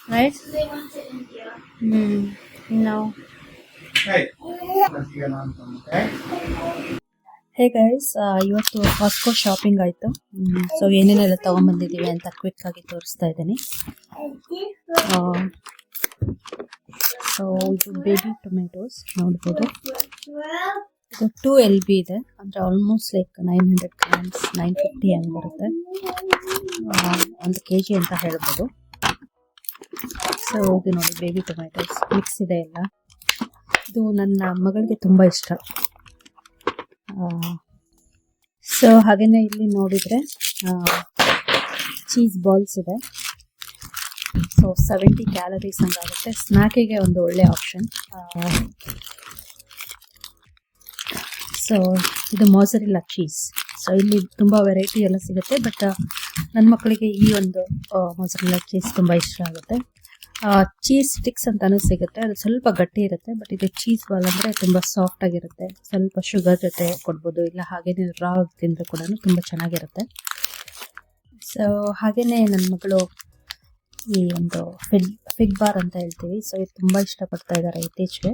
right? They went to India. No. Hey guys, ಇವತ್ತು Costco shopping ಆಯಿತು. So ಏನೇನೆಲ್ಲ ತೊಗೊಂಬಂದಿದ್ದೀವಿ ಅಂತ ಕ್ವಿಕ್ ಆಗಿ ತೋರಿಸ್ತಾ ಇದ್ದೀನಿ. ಸೊ ಇದು ಬೇಬಿ ಟೊಮೆಟೊಸ್ ನೋಡ್ಬೋದು. ಇದು 2 LB ಇದೆ, ಅಂದರೆ ಆಲ್ಮೋಸ್ಟ್ ಲೈಕ್ 900 grams, 950 ಹಂಗೆ ಬರುತ್ತೆ. 1 kg ಅಂತ ಹೇಳ್ಬೋದು. ಸೊ ಇದು ನೋಡಿ ಬೇಬಿ ಟೊಮೆಟೊಸ್ ಮಿಕ್ಸ್ ಇದೆ ಎಲ್ಲ. ಇದು ನನ್ನ ಮಗಳಿಗೆ ತುಂಬ ಇಷ್ಟ. ಸೊ ಹಾಗೇನೆ ಇಲ್ಲಿ ನೋಡಿದರೆ ಚೀಸ್ ಬಾಲ್ಸ್ ಇದೆ. ಸೊ 70 ಕ್ಯಾಲರೀಸ್ ಹಂಗಾಗುತ್ತೆ. ಸ್ನ್ಯಾಕಿಗೆ ಒಂದು ಒಳ್ಳೆ ಆಪ್ಷನ್. ಸೊ ಇದು ಮೊಸರೆಲ್ಲಾ ಚೀಸ್. ಸೊ ಇಲ್ಲಿ ತುಂಬ ವೆರೈಟಿ ಎಲ್ಲ ಸಿಗುತ್ತೆ, ಬಟ್ ನನ್ನ ಮಕ್ಕಳಿಗೆ ಈ ಒಂದು ಮೊಸರೆಲ್ಲಾ ಚೀಸ್ ತುಂಬ ಇಷ್ಟ ಆಗುತ್ತೆ. ಚೀಸ್ ಸ್ಟಿಕ್ಸ್ ಅಂತಾನೂ ಸಿಗುತ್ತೆ, ಅದು ಸ್ವಲ್ಪ ಗಟ್ಟಿ ಇರುತ್ತೆ. ಬಟ್ ಇದು ಚೀಸ್ ಬಾಲ್ ಅಂದರೆ ತುಂಬ ಸಾಫ್ಟ್ ಆಗಿರುತ್ತೆ. ಸ್ವಲ್ಪ ಶುಗರ್ ಜೊತೆ ಕೊಡ್ಬೋದು, ಇಲ್ಲ ಹಾಗೇನೆ ರಾ ತಿಂದರೂ ಕೂಡ ತುಂಬ ಚೆನ್ನಾಗಿರುತ್ತೆ. ಸೊ ಹಾಗೇನೆ ನನ್ನ ಮಗಳು ಈ ಒಂದು ಫಿಗ್ ಬಾರ್ ಅಂತ ಹೇಳ್ತೀವಿ, ಸೊ ಇದು ತುಂಬ ಇಷ್ಟಪಡ್ತಾ ಇದ್ದಾರೆ ಇತ್ತೀಚೆಗೆ.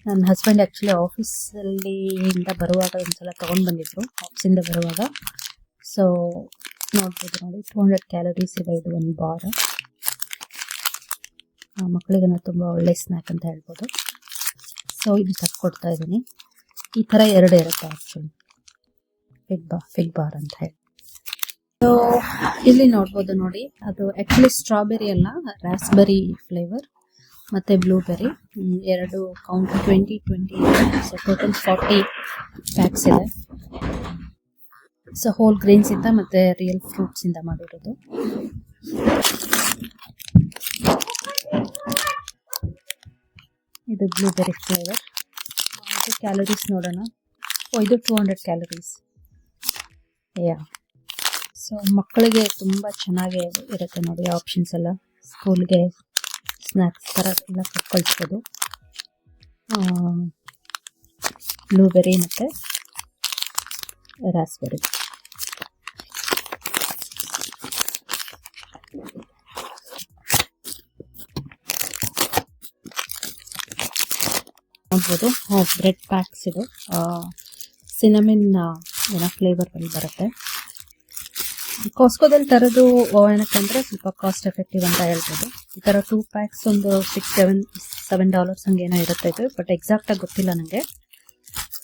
ನನ್ನ ಹಸ್ಬೆಂಡ್ ಆ್ಯಕ್ಚುಲಿ ಆಫೀಸಲ್ಲಿಂದ ಬರುವಾಗ ಒಂದ್ಸಲ ತೊಗೊಂಡು ಬಂದಿದ್ರು, ಆಫೀಸಿಂದ ಬರುವಾಗ. ಸೊ ನೋಡ್ಬೋದು ನೋಡಿ, 200 ಕ್ಯಾಲರೀಸ್ ಇದೆ ಇದು ಒಂದು ಬಾರ್. ಮಕ್ಕಳಿಗೆ ತುಂಬ ಒಳ್ಳೆ ಸ್ನ್ಯಾಕ್ ಅಂತ ಹೇಳ್ಬೋದು. ಸೊ ಇದು ತಕ್ಕೊಡ್ತಾ ಇದ್ದೀನಿ. ಈ ಥರ 2 ಇರುತ್ತೆ ಆ್ಯಕ್ಚುಲಿ, ಫಿಗ್ ಬಾರ್ ಅಂತ ಹೇಳಿ. ಸೊ ಇಲ್ಲಿ ನೋಡ್ಬೋದು ನೋಡಿ, ಅದು ಆ್ಯಕ್ಚುಲಿ ಸ್ಟ್ರಾಬೆರಿ ಅಲ್ಲ, ರಾಸ್ಬೆರಿ ಫ್ಲೇವರ್ ಮತ್ತು ಬ್ಲೂಬೆರಿ 2 ಕೌಂಟ್ 20 ಇದೆ. ಸೊ ಟೋಟಲ್ 40 ಪ್ಯಾಕ್ಸ್ ಇದೆ. ಸೊ ಹೋಲ್ ಗ್ರೇನ್ಸಿಂದ ಮತ್ತು ರಿಯಲ್ ಫ್ರೂಟ್ಸಿಂದ ಮಾಡಿರೋದು. ಇದು ಬ್ಲೂಬೆರಿ ಫ್ಲೇವರ್. ಇದು ಕ್ಯಾಲರೀಸ್ ನೋಡೋಣ. ಇದು 200 ಕ್ಯಾಲರೀಸ್. ಯಾ, ಸೊ ಮಕ್ಕಳಿಗೆ ತುಂಬ ಚೆನ್ನಾಗಿ ಇರುತ್ತೆ ನೋಡಿ ಆಪ್ಷನ್ಸ್ ಎಲ್ಲ. ಸ್ಕೂಲ್ಗೆ ಸ್ನ್ಯಾಕ್ಸ್ ಥರ ಎಲ್ಲ ಕಳ್ಸ್ಬೋದು. ಬ್ಲೂಬೆರಿ ಮತ್ತು ರಾಸ್ಬೆರಿ. ನೋಡ್ಬೋದು ಬ್ರೆಡ್ ಪ್ಯಾಕ್ಸ್ ಇದು. ಸಿನಮಿನ್ ಏನೋ ಫ್ಲೇವರ್ಗಳು ಬರುತ್ತೆ. ಕಾಸ್ಕೋದಲ್ಲಿ ತರೋದು ಏನಕ್ಕಂದರೆ ಸ್ವಲ್ಪ ಕಾಸ್ಟ್ ಎಫೆಕ್ಟಿವ್ ಅಂತ ಹೇಳ್ಬೋದು. ಈ ಥರ 2 ಪ್ಯಾಕ್ಸ್ ಒಂದು $7 ಹಂಗೇನೋ ಇರುತ್ತೆ ಇದು, ಬಟ್ ಎಕ್ಸಾಕ್ಟಾಗಿ ಗೊತ್ತಿಲ್ಲ ನನಗೆ.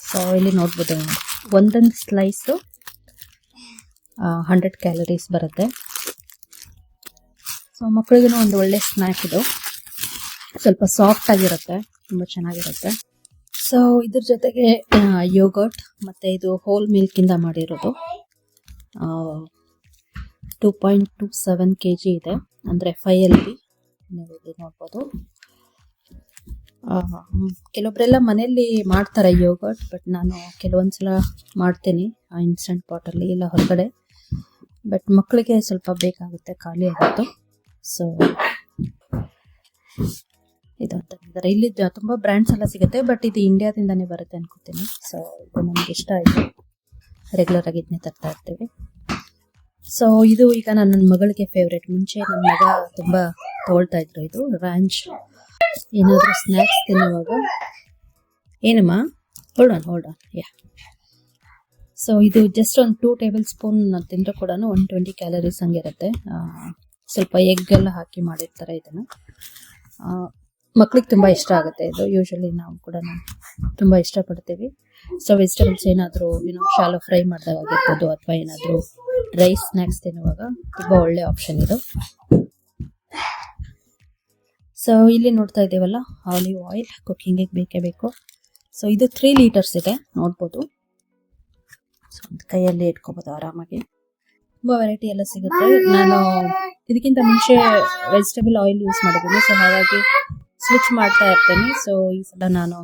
ಸೊ ಇಲ್ಲಿ ನೋಡ್ಬೋದು, ಒಂದೊಂದು ಸ್ಲೈಸು 100 ಕ್ಯಾಲರೀಸ್ ಬರುತ್ತೆ. ಸೊ ಮಕ್ಕಳಿಗೂ ಒಂದು ಒಳ್ಳೆ ಸ್ನ್ಯಾಕ್ ಇದು. ಸ್ವಲ್ಪ ಸಾಫ್ಟ್ ಆಗಿರುತ್ತೆ, ತುಂಬ ಚೆನ್ನಾಗಿರುತ್ತೆ. ಸೊ ಇದ್ರ ಜೊತೆಗೆ ಯೋಗರ್ಟ್ ಮತ್ತು ಇದು ಹೋಲ್ ಮಿಲ್ಕಿಂದ ಮಾಡಿರೋದು. 2.27 kg ಇದೆ, ಅಂದರೆ 5 LB. ನೀವು ಇಲ್ಲಿ ನೋಡ್ಬೋದು. ಕೆಲವೊಬ್ಬರೆಲ್ಲ ಮನೆಯಲ್ಲಿ ಮಾಡ್ತಾರೆ ಯೋಗರ್ಟ್, ಬಟ್ ನಾನು ಕೆಲವೊಂದ್ಸಲ ಮಾಡ್ತೀನಿ ಇನ್ಸ್ಟಂಟ್ ಪಾಟಲ್ಲಿ ಇಲ್ಲ ಹೊರಗಡೆ. ಬಟ್ ಮಕ್ಕಳಿಗೆ ಸ್ವಲ್ಪ ಬೇಕಾಗುತ್ತೆ, ಖಾಲಿ ಆಗುತ್ತೆ. ಸೊ ಇದು ಅಂತ ಹೇಳಿದ್ದಾರೆ. ಇಲ್ಲಿ ತುಂಬ ಬ್ರ್ಯಾಂಡ್ಸ್ ಎಲ್ಲ ಸಿಗುತ್ತೆ, ಬಟ್ ಇದು ಇಂಡಿಯಾದಿಂದನೇ ಬರುತ್ತೆ ಅನ್ಕೋತೀನಿ. ಸೊ ಇದು ನನಗೆ ಇಷ್ಟ ಆಯಿತು, ರೆಗ್ಯುಲರ್ ಆಗಿ ಇದನ್ನೇ ತರ್ತಾ ಇರ್ತೀವಿ. ಸೊ ಇದು ಈಗ ನನ್ನ ಮಗಳಿಗೆ ಫೇವ್ರೇಟ್. ಮುಂಚೆ ನನ್ನ ಮಗ ತುಂಬ ತೊಗೊಳ್ತಾ ಇದ್ರು ಇದು ರ್ಯಾಂಚ್. ಏನಾದರೂ ಸ್ನ್ಯಾಕ್ಸ್ ತಿನ್ನುವಾಗ. ಏನಮ್ಮ, ಹೋಲ್ಡ್ ಆನ್ ಯಾ. ಸೊ ಇದು ಜಸ್ಟ್ ಒಂದು 2 ಟೇಬಲ್ ಸ್ಪೂನ್ ತಿಂದರೂ ಕೂಡ 120 ಕ್ಯಾಲರೀಸ್ ಹಂಗಿರುತ್ತೆ. ಸ್ವಲ್ಪ ಎಗ್ ಎಲ್ಲ ಹಾಕಿ ಮಾಡಿರ್ತಾರೆ ಇದನ್ನು. ಮಕ್ಳಿಗೆ ತುಂಬ ಇಷ್ಟ ಆಗುತ್ತೆ ಇದು. ಯೂಶ್ವಲಿ ನಾವು ಕೂಡ ತುಂಬ ಇಷ್ಟಪಡ್ತೀವಿ. ಸೊ ವೆಜಿಟೇಬಲ್ಸ್ ಏನಾದರೂ ಶಾಲೋ ಫ್ರೈ ಮಾಡಿದಾಗಿರ್ಬೋದು, ಅಥವಾ ಏನಾದರೂ ಡ್ರೈ ಸ್ನ್ಯಾಕ್ಸ್ ತಿನ್ನುವಾಗ ತುಂಬ ಒಳ್ಳೆ ಆಪ್ಷನ್ ಇದು. ಸೊ ಇಲ್ಲಿ ನೋಡ್ತಾ ಇದ್ದೀವಲ್ಲ, ಆಲಿವ್ ಆಯಿಲ್ ಕುಕ್ಕಿಂಗಿಗೆ ಬೇಕೇ ಬೇಕು. ಸೊ ಇದು 3 ಲೀಟರ್ಸ್ ಇದೆ, ನೋಡ್ಬೋದು. ಸೊ ಒಂದು ಕೈಯಲ್ಲಿ ಇಟ್ಕೋಬೋದು ಆರಾಮಾಗಿ. ತುಂಬ ವೆರೈಟಿ ಎಲ್ಲ ಸಿಗುತ್ತೆ. ನಾನು ಇದಕ್ಕಿಂತ ಮುಂಚೆ ವೆಜಿಟೇಬಲ್ ಆಯಿಲ್ ಯೂಸ್ ಮಾಡಿದ್ದೀನಿ, ಸೊ ಹಾಗಾಗಿ ಸ್ವಿಚ್ ಮಾಡ್ತಾ ಇರ್ತೇನೆ. ಸೊ ಈ ಸಲ ನಾನು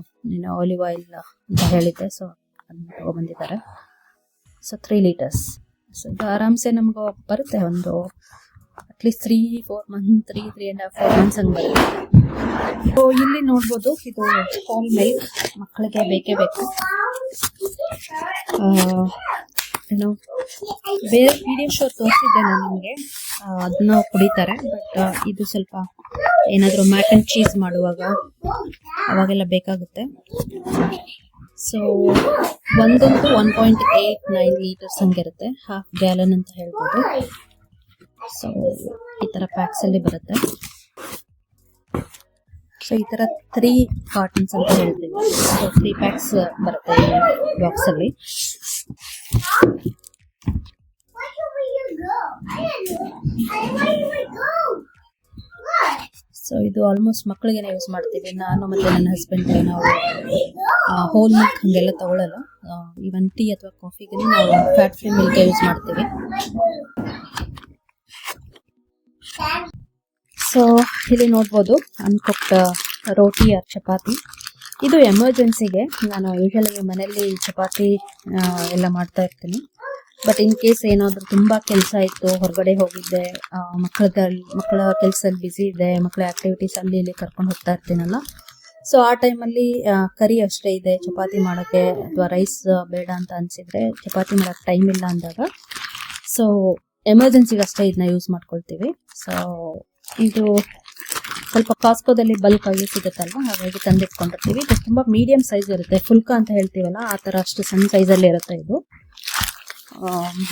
ಆಲಿವ್ ಆಯಿಲ್ ಅಂತ ಹೇಳಿದ್ದೆ, ಸೊ ಅದನ್ನು ತೊಗೊಬಂದಿದ್ದಾರೆ. So 3 litres. ಸೊ ಇದು ಆರಾಮ್ಸೆ ನಮ್ಗೆ ಬರುತ್ತೆ, ಒಂದು ಅಟ್ಲೀಸ್ಟ್ 3-4 ಮಂತ್, 3.5-4 ಮಂತ್ಸ್ ಹಂಗೆ ಬರುತ್ತೆ. ಸೊ ಇಲ್ಲಿ ನೋಡ್ಬೋದು, ಇದು ಹೋಲ್ ಮಿಲ್ಕ್ ಮಕ್ಕಳಿಗೆ ಬೇಕೇ ಬೇಕು. ಬೇರೆ ವಿಡಿಯೋ ಶೋ ತೋರಿಸಿದ್ದೆ ನಾನು ನಿಮಗೆ, ಅದನ್ನ ಕುಡಿತಾರೆ. ಬಟ್ ಇದು ಸ್ವಲ್ಪ ಏನಾದರೂ ಮ್ಯಾಕ್ ಅಂಡ್ ಚೀಸ್ ಮಾಡುವಾಗ ಅವಾಗೆಲ್ಲ ಬೇಕಾಗುತ್ತೆ. ಸೊ ಒಂದಂತೂ 1.89 ಲೀಟರ್ಸ್ ಹಂಗಿರುತ್ತೆ, ಹಾಫ್ ಗ್ಯಾಲನ್ ಅಂತ ಹೇಳ್ಬೋದು. ಸೊ ಈ ಥರ ಪ್ಯಾಕ್ಸಲ್ಲಿ ಬರುತ್ತೆ. ಸೊ ಈ ಥರ 3 ಕಾರ್ಟನ್ಸ್ ಅಂತ ಹೇಳ್ತೀವಿ. ಸೊ 3 ಪ್ಯಾಕ್ಸ್ ಬರುತ್ತೆ ಈ ಬಾಕ್ಸಲ್ಲಿ. ಸೊ ಇದು ಆಲ್ಮೋಸ್ಟ್ ಮಕ್ಕಳಿಗೆ ಯೂಸ್ ಮಾಡ್ತೀವಿ. ನಾನು ಮತ್ತೆ ನನ್ನ ಹಸ್ಬೆಂಡ್ ನಾವು ಹೋಲ್ ಮಿಲ್ಕ್ ಹಂಗೆಲ್ಲ ತಗೊಳ್ಳಲ್ಲ. ಈವನ್ ಟೀ ಅಥವಾ ಕಾಫಿಗೆ ನಾವು ಫ್ಯಾಟ್ ಫ್ರೀ ಮಿಲ್ಕ್ ಯೂಸ್ ಮಾಡ್ತೀವಿ. ಸೊ ಇಲ್ಲಿ ನೋಡ್ಬೋದು ಅನ್ಕೊಕ್ಟ್ ರೋಟಿ ಆರ್ ಚಪಾತಿ. ಇದು ಎಮರ್ಜೆನ್ಸಿಗೆ ನಾನು ಯೂಶಲಿ ಮನೆಯಲ್ಲಿ ಚಪಾತಿ ಎಲ್ಲ ಮಾಡ್ತಾ ಇರ್ತೀನಿ. ಬಟ್ ಇನ್ ಕೇಸ್ ಏನಾದರೂ ತುಂಬ ಕೆಲಸ ಇತ್ತು, ಹೊರಗಡೆ ಹೋಗಿದ್ದೆ, ಮಕ್ಕಳ ಕೆಲಸದಲ್ಲಿ ಬ್ಯುಸಿ ಇದೆ, ಮಕ್ಕಳ ಆಕ್ಟಿವಿಟೀಸ್ ಅಲ್ಲಿ ಇಲ್ಲಿ ಕರ್ಕೊಂಡು ಹೋಗ್ತಾ ಇರ್ತೀನಲ್ಲ, ಸೊ ಆ ಟೈಮಲ್ಲಿ ಕರಿ ಅಷ್ಟೇ ಇದೆ ಚಪಾತಿ ಮಾಡೋಕ್ಕೆ ಅಥವಾ ರೈಸ್ ಬೇಡ ಅಂತ ಅನಿಸಿದ್ರೆ, ಚಪಾತಿ ಮಾಡೋಕ್ಕೆ ಟೈಮ್ ಇಲ್ಲ ಅಂದಾಗ ಸೊ ಎಮರ್ಜೆನ್ಸಿಗೆ ಅಷ್ಟೇ ಇದನ್ನ ಯೂಸ್ ಮಾಡ್ಕೊಳ್ತೀವಿ. ಸೊ ಇದು ಸ್ವಲ್ಪ ಕಾಸ್ಕೋದಲ್ಲಿ ಬಲ್ಕ್ ಆಗಿ ಸಿಗುತ್ತಲ್ವ, ಹಾಗಾಗಿ ತಂದಿಟ್ಕೊಂಡಿರ್ತೀವಿ. ಇದು ತುಂಬ ಮೀಡಿಯಂ ಸೈಜ್ ಇರುತ್ತೆ, ಫುಲ್ಕಾ ಅಂತ ಹೇಳ್ತೀವಲ್ಲ ಆ ಥರ ಅಷ್ಟು ಸಣ್ಣ ಸೈಜಲ್ಲಿ ಇರುತ್ತೆ ಇದು.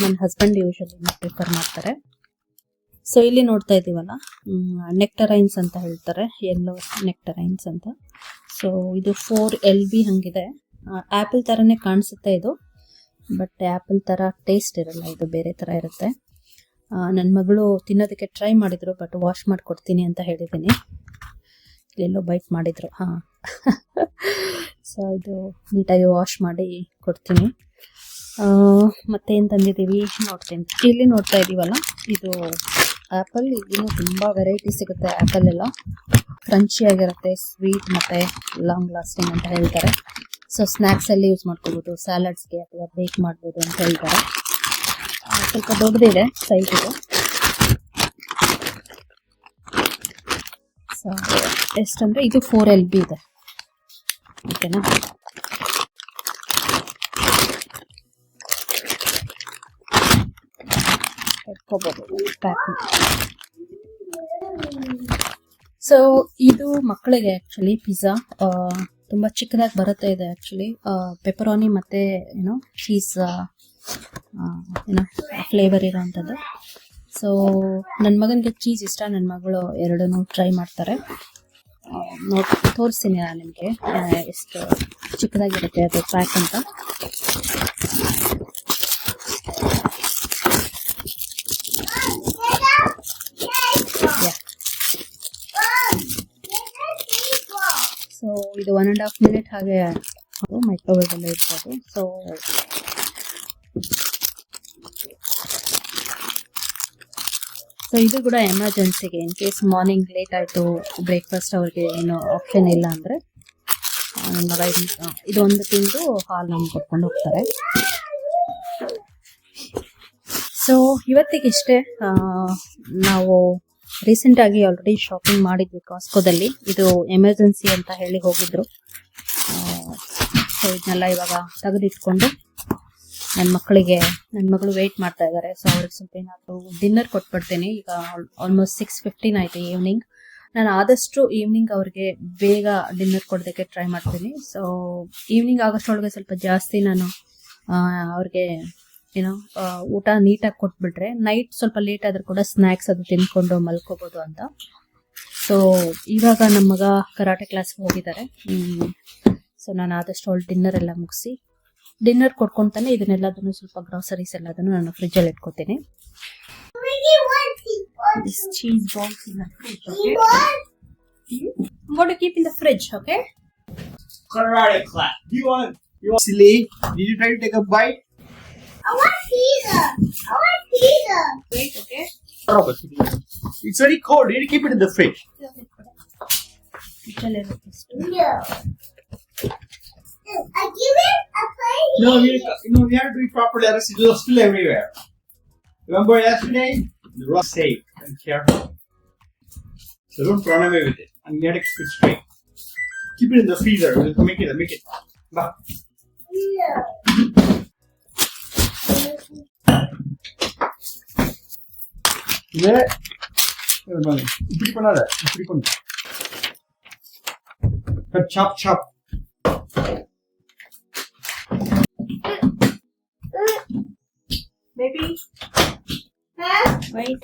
ನನ್ನ ಹಸ್ಬೆಂಡ್ ಯೂಶಲಿ ಪ್ರಿಫರ್ ಮಾಡ್ತಾರೆ. ಸೊ ಇಲ್ಲಿ ನೋಡ್ತಾ ಇದ್ದೀವಲ್ಲ, ನೆಕ್ಟರೈನ್ಸ್ ಅಂತ ಹೇಳ್ತಾರೆ, ಯೆಲ್ಲೋ ನೆಕ್ಟರೈನ್ಸ್ ಅಂತ. ಸೊ ಇದು 4 LB ಹಂಗಿದೆ. ಆ್ಯಪಲ್ ಥರನೇ ಕಾಣಿಸುತ್ತೆ ಇದು, ಬಟ್ ಆ್ಯಪಲ್ ಥರ ಟೇಸ್ಟ್ ಇರಲ್ಲ, ಇದು ಬೇರೆ ಥರ ಇರುತ್ತೆ. ನನ್ನ ಮಗಳು ತಿನ್ನೋದಕ್ಕೆ ಟ್ರೈ ಮಾಡಿದ್ರು, ಬಟ್ ವಾಶ್ ಮಾಡಿಕೊಡ್ತೀನಿ ಅಂತ ಹೇಳಿದ್ದೀನಿ. ಎಲ್ಲೋ ಬೈಟ್ ಮಾಡಿದ್ರು. ಸೊ ಇದು ನೀಟಾಗಿ ವಾಶ್ ಮಾಡಿ ಕೊಡ್ತೀನಿ. ಮತ್ತೇನು ತಂದಿದ್ದೀವಿ ನೋಡ್ತೀನಿ. ಇಲ್ಲಿ ನೋಡ್ತಾ ಇದ್ದೀವಲ್ಲ, ಇದು ಆ್ಯಪಲ್. ಇನ್ನೂ ತುಂಬ ವೆರೈಟಿ ಸಿಗುತ್ತೆ ಆ್ಯಪಲ್ ಎಲ್ಲ. ಕ್ರಂಚಿ ಆಗಿರುತ್ತೆ, ಸ್ವೀಟ್ ಮತ್ತು ಲಾಂಗ್ ಲಾಸ್ಟಿಂಗ್ ಅಂತ ಹೇಳ್ತಾರೆ. ಸೊ ಸ್ನ್ಯಾಕ್ಸಲ್ಲಿ ಯೂಸ್ ಮಾಡ್ಕೋಬೋದು, ಸ್ಯಾಲಡ್ಸ್ಗೆ ಅಥವಾ ಬೇಕ್ ಮಾಡ್ಬೋದು ಅಂತ ಹೇಳ್ತಾರೆ. ಸ್ವಲ್ಪ ದೊಡ್ಡದಿದೆ ಸೈಜ್ ಇದು. ಸೊ ಎಷ್ಟಂದರೆ ಇದು 4 LB ಇದೆ. ಓಕೆನಾ? ಸೊ ಇದು ಮಕ್ಕಳಿಗೆ ಆ್ಯಕ್ಚುಲಿ ಪಿಜ್ಜಾ ತುಂಬ ಚಿಕ್ಕದಾಗಿ ಬರುತ್ತೆ. ಇದೆ ಆ್ಯಕ್ಚುಲಿ ಪೆಪರೋನಿ ಮತ್ತು ಚೀಸ್ ಫ್ಲೇವರ್ ಇರೋವಂಥದ್ದು. ಸೊ ನನ್ನ ಮಗನಿಗೆ ಚೀಸ್ ಇಷ್ಟ, ನನ್ನ ಮಗಳು ಎರಡನ್ನೂ ಟ್ರೈ ಮಾಡ್ತಾರೆ. ತೋರಿಸ್ತೀನಿ ನಾನು ನಿಮಗೆ ಎಷ್ಟು ಚಿಕ್ಕದಾಗಿರುತ್ತೆ ಅದು ಪ್ಯಾಕ್ ಅಂತ. ಸೊ ಇದು 1.5 minute ಹಾಗೆ ಮೈಕ್ರೋವೇವ್ ಅಲ್ಲೇ ಇರ್ಬೋದು. ಸೊ ಇದು ಕೂಡ ಎಮರ್ಜೆನ್ಸಿಗೆ, ಇನ್ ಕೇಸ್ ಮಾರ್ನಿಂಗ್ ಲೇಟ್ ಆಯಿತು, ಬ್ರೇಕ್ಫಾಸ್ಟ್ ಅವ್ರಿಗೆ ಏನು ಆಪ್ಷನ್ ಇಲ್ಲ ಅಂದರೆ ಇದು ಒಂದು ತಿಂದು ಹಾಲು ನಮ್ಗೆ ಕೊಟ್ಕೊಂಡು ಹೋಗ್ತಾರೆ. ಸೊ ಇವತ್ತಿಗೆ ಇಷ್ಟೇ. ನಾವು ರೀಸೆಂಟಾಗಿ ಆಲ್ರೆಡಿ ಶಾಪಿಂಗ್ ಮಾಡಿದ್ವಿ ಕಾಸ್ಕೋದಲ್ಲಿ. ಇದು ಎಮರ್ಜೆನ್ಸಿ ಅಂತ ಹೇಳಿ ಹೋಗಿದ್ರು. ಸೊ ಇದನ್ನೆಲ್ಲ ಇವಾಗ ತೆಗೆದಿಟ್ಕೊಂಡು ನನ್ನ ಮಗಳು ವೆಯ್ಟ್ ಮಾಡ್ತಾ ಇದ್ದಾರೆ. ಸೊ ಅವ್ರಿಗೆ ಸ್ವಲ್ಪ ಏನಾದರೂ ಡಿನ್ನರ್ ಕೊಟ್ಬಿಡ್ತೀನಿ. ಈಗ ಆಲ್ಮೋಸ್ಟ್ 6:15 ಆಯಿತು ಈವ್ನಿಂಗ್. ನಾನು ಆದಷ್ಟು ಈವ್ನಿಂಗ್ ಅವ್ರಿಗೆ ಬೇಗ ಡಿನ್ನರ್ ಕೊಡೋದಕ್ಕೆ ಟ್ರೈ ಮಾಡ್ತೀನಿ. ಸೊ ಈವ್ನಿಂಗ್ ಆಗೋಷ್ಟೊಳಗೆ ಸ್ವಲ್ಪ ಜಾಸ್ತಿ ನಾನು ಅವ್ರಿಗೆ ಊಟ ನೀಟಾಗಿ ಕೊಟ್ಬಿಟ್ರೆ ನೈಟ್ ಸ್ವಲ್ಪ ಲೇಟ್ ಆದರೂ ಕೂಡ ಸ್ನ್ಯಾಕ್ಸ್ ಅದು ತಿನ್ಕೊಂಡು ಮಲ್ಕೋಬೋದು ಅಂತ. ಸೊ ಇವಾಗ ನಮ್ಮ ಮಗ ಕರಾಟೆ ಕ್ಲಾಸ್ಗೆ ಹೋಗಿದ್ದಾರೆ. ಸೊ ನಾನು ಆದಷ್ಟು ಅವಳು ಡಿನ್ನರ್ ಎಲ್ಲ ಮುಗಿಸಿ ಡಿನ್ನರ್ ಕೊಡ್ಕೊಂತಾನೆ ಇದನ್ನೆಲ್ಲದನ್ನು ಸ್ವಲ್ಪ ಗ್ರಾಸರೀಸ್ ಎಲ್ಲದನ್ನು ನಾನು ಫ್ರಿಜ್ಜಲ್ಲಿ ಇಟ್ಕೋತೀನಿ. This cheese balls in the fridge, okay? I'm going to keep in the fridge, okay? Karate class. You want silly? Did you try to take a bite? I want pizza. Wait, okay? Robert, it's very cold. You need to keep it in the fridge. No. I give it a plate. No, we have to do it properly. Otherwise, it will spill everywhere. Remember yesterday? The rock safe and careful. So don't run away with it. And you have to keep it straight. Keep it in the freezer. We'll make it. Bah. Yeah. Yeah. இப்படி பண்ணாத இப்படி பண்ணு cut சாப் சாப் Baby, Huh? wait.